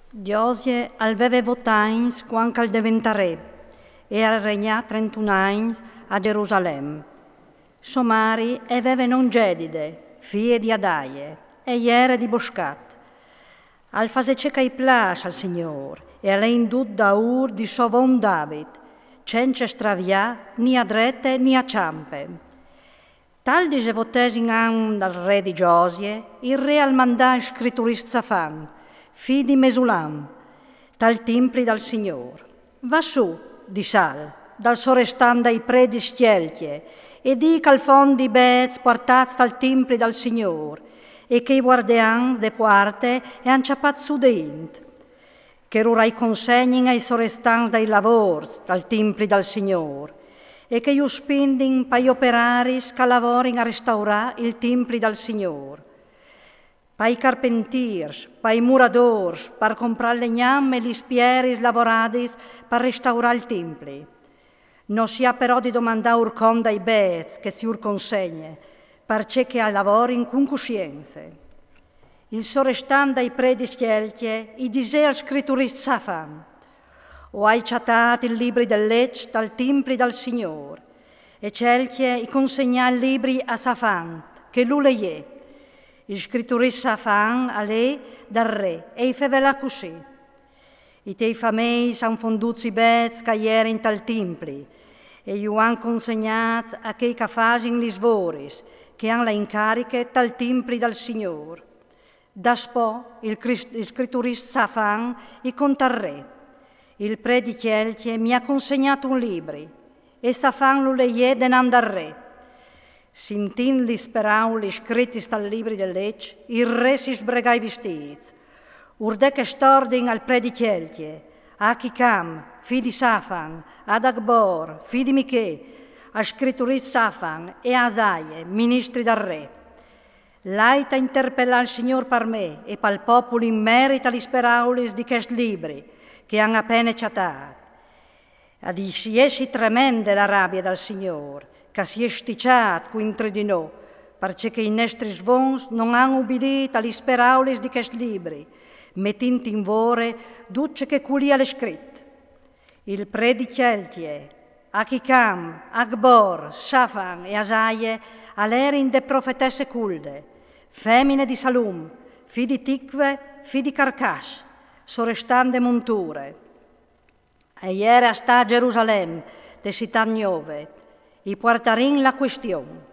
Josie aveva 20 anni quando diventa re e ha regnato 31 anni a Gerusalemme. Suo marito aveva non Gedide, figlia di Adaie, e era di Boscat. Al face che piace al Signore e alle indut da ur di suo uomo David, senza stravia né a drette né a ciampe. Tal 18 anno dal re di Josie, il re al mandato scritturista Safan, figlio di Mesulam, dal templi dal Signore. Va su, di Sal, dal sorestanda i predi schieltie, e dica al fondi bez portati dal templi dal Signore, e che i guardiani de parte e han ciappat su de int, che rurai consegnin ai sorestanti dai lavori dal templi dal Signore, e che io spendin pai operaris che lavorin a restaurare il templi dal Signore. Pai carpentiers, pai muradors, per comprare legnam e gli spieris lavoradis per restaurare il tempio. Non si ha però di domandare urcon dai bez che si urconsegne, perché che a lavorin con coscienze. Il sorestan dai predi schieltie, i disea scritturist Safan, o hai ciatato i libri del legge dal tempio dal Signore, e celtie i consegna i libri a Safan, che lui leie. Il scritturista Safan a lei dal re e i fevela così. I tei famei san fonduzzi bez che ieri in tal templi e io han consegnato a quei che fasin gli svoris che han la incariche tal templi dal Signore. Daspo il scritturista Safan i conta al re. Il pre di Chieltie mi ha consegnato un libro e Safan lo leie denan dal re. Sintin li sperauli scritti dal libri del legge, il re si sbrega i vestiti. Urde che stordin al pre di Chieltie, a Achicam, figlio di Safan, ad Agbor, figlio di Miche, a scritturit Safan e a Asaie, ministri del re. Laita interpella il Signor per me e pal popolo in merito agli speraulis di questi libri che hanno appena ciatato. Ad essi tremende la rabbia dal Signore, che si è sticciato contro di noi, perché i nostri svons non hanno ubbidito agli speraulis di questi libri, mettendo in vore duce che culia le scritte. Il pre di Chieltie, Achicam, Agbor, Safan e Asaie, all'erin de profetesse culde, femmine di Salum, figli di Tikve, figli di Carcash, sorestande monture. E ieri sta a Gerusalemme, de città nuove, i portarin la questione.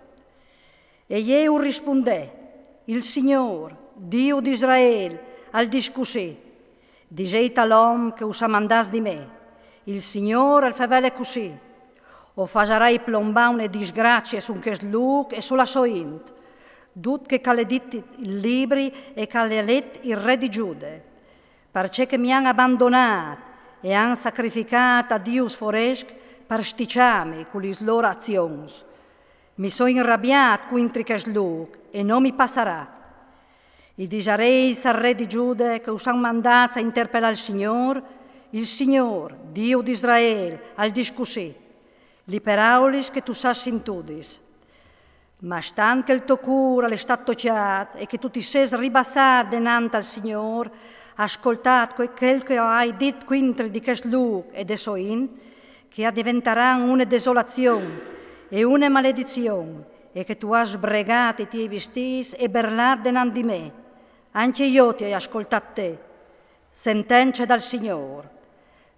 E io rispondè, il Signore, Dio di Israele, al discussì, diceita l'uomo che usa mandas di me, il Signore al favele così, o fasarai plombare una disgrazia su questo luogo e sulla sua int, dut che le dit i libri e che le let il re di Giude, perché che mi hanno abbandonato e hanno sacrificato a Dio sforesc per sticiarmi con le loro azioni. Mi sono inrabbiato contro questo luogo e non mi passerà. I disarei al re di Giude che usan mandato a interpellare il Signore, Dio di Israele, al discussì, li peraulis che tu sassi intudis. Ma stan che il tuo cuore è stato ciato e che tu ti sei ribassato dinanzi al Signore, ascoltato quel che hai detto contro di questo luogo e de soin, che diventeranno una desolazione e una maledizione, e che tu hai sbregato i tuoi vestiti e berlato dinanzi di me. Anche io ti ho ascoltato te, sentenze dal Signore.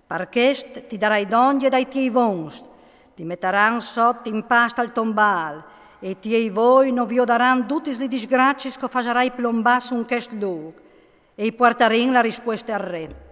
Per questo ti darai donne dai tuoi vons, ti metteranno sotto in pasta al tombal, e ti voi non vi daranno tutte le disgrazie che farai plombare su questo luogo, e porteranno la risposta al re.